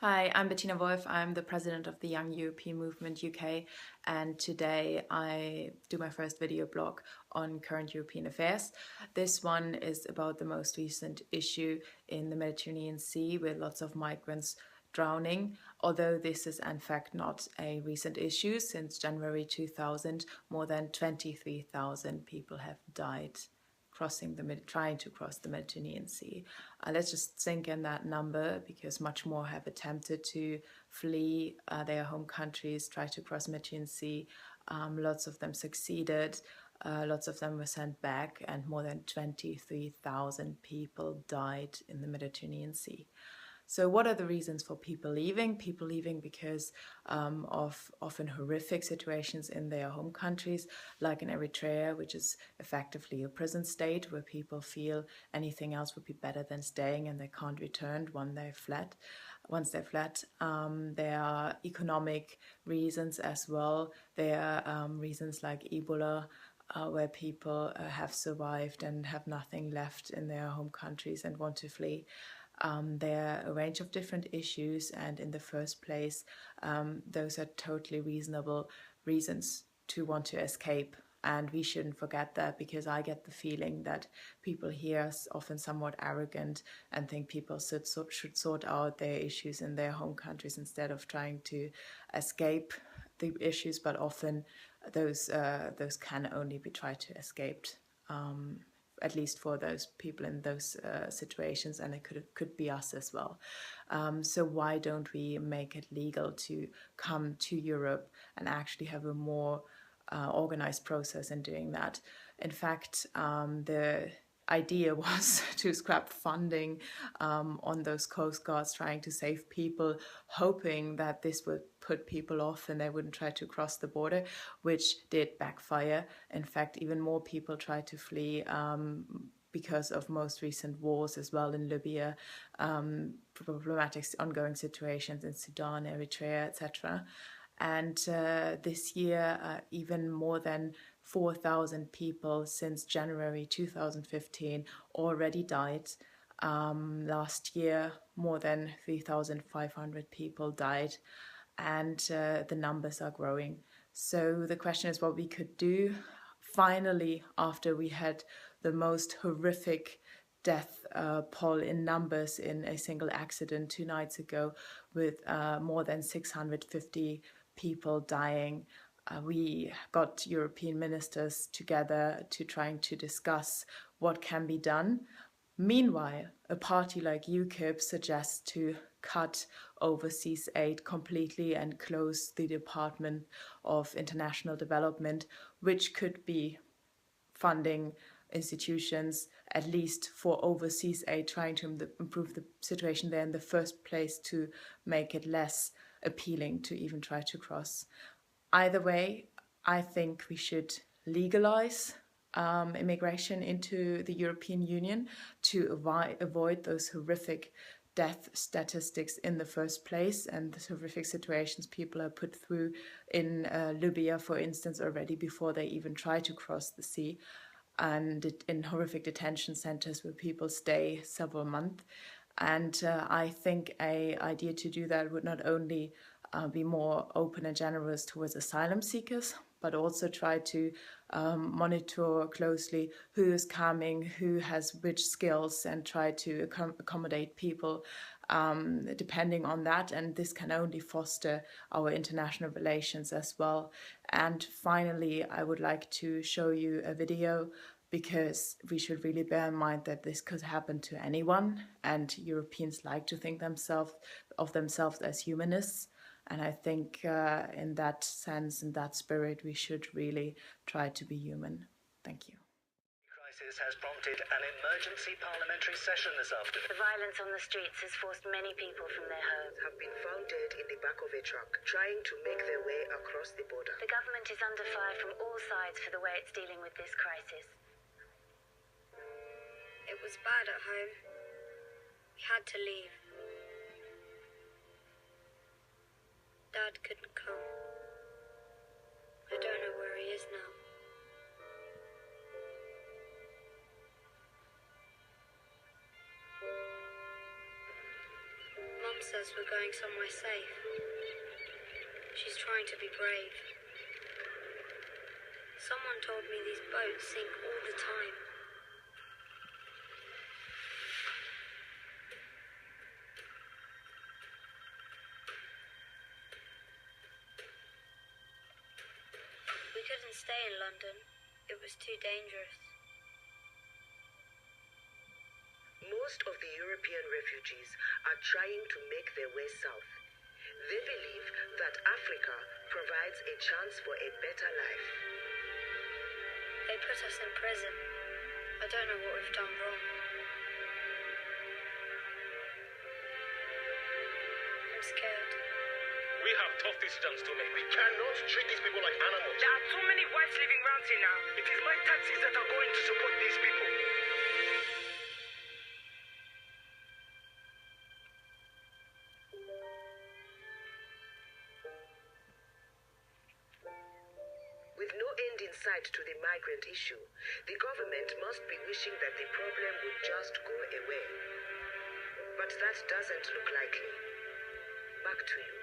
Hi, I'm Bettina Wolff. I'm the president of the Young European Movement UK, and today I do my first video blog on current European affairs. This one is about the most recent issue in the Mediterranean Sea with lots of migrants drowning. Although this is in fact not a recent issue, since January 2000, more than 23,000 people have died trying to cross the Mediterranean Sea. Let's just sink in that number, because much more have attempted to flee their home countries, try to cross the Mediterranean Sea. Lots of them succeeded. Lots of them were sent back, and more than 23,000 people died in the Mediterranean Sea. So what are the reasons for people leaving? People leaving because of often horrific situations in their home countries, like in Eritrea, which is effectively a prison state where people feel anything else would be better than staying, and they can't return once they've fled. There are economic reasons as well. There are reasons like Ebola, where people have survived and have nothing left in their home countries and want to flee. There are a range of different issues, and in the first place, those are totally reasonable reasons to want to escape. And we shouldn't forget that, because I get the feeling that people here are often somewhat arrogant and think people should sort out their issues in their home countries instead of trying to escape the issues. But often those can only be tried to escape. At least for those people in those situations, and it could be us as well. So why don't we make it legal to come to Europe and actually have a more organized process in doing that? In fact, the idea was to scrap funding on those coast guards trying to save people, hoping that this would put people off and they wouldn't try to cross the border, which did backfire. In fact, even more people tried to flee because of most recent wars as well in Libya, problematic ongoing situations in Sudan, Eritrea, etc. And this year, even more than 4,000 people since January 2015 already died. Last year, more than 3,500 people died, and the numbers are growing. So the question is what we could do. Finally, after we had the most horrific death poll in numbers in a single accident 2 nights ago, with more than 650 people dying, we got European ministers together to trying to discuss what can be done. Meanwhile, a party like UKIP suggests to cut overseas aid completely and close the Department of International Development, which could be funding institutions, at least for overseas aid, trying to improve the situation there in the first place, to make it less appealing to even try to cross. Either way, I think we should legalize immigration into the European Union to avoid those horrific death statistics in the first place, and the horrific situations people are put through in Libya, for instance, already before they even try to cross the sea, and in horrific detention centers where people stay several months. And I think an idea to do that would not only be more open and generous towards asylum seekers, but also try to monitor closely who is coming, who has which skills, and try to accommodate people depending on that. And this can only foster our international relations as well. And finally, I would like to show you a video, because we should really bear in mind that this could happen to anyone, and Europeans like to think of themselves as humanists. And I think in that sense, in that spirit, we should really try to be human. Thank you. Crisis has prompted an emergency parliamentary session this afternoon. The violence on the streets has forced many people from their homes. Have been found dead in the back of a truck, trying to make their way across the border. The government is under fire from all sides for the way it's dealing with this crisis. It was bad at home. We had to leave. Dad couldn't come. I don't know where he is now. Mum Mum says we're going somewhere safe. She's trying to be brave. Someone told me these boats sink all the time. We couldn't stay in London. It was too dangerous. Most of the European refugees are trying to make their way south. They believe that Africa provides a chance for a better life. They put us in prison. I don't know what we've done wrong. I'm scared. We have tough decisions to make. We cannot treat these people like animals. There are too many whites living around here now. It is my taxes that are going to support these people. With no end in sight to the migrant issue, the government must be wishing that the problem would just go away. But that doesn't look likely. Back to you.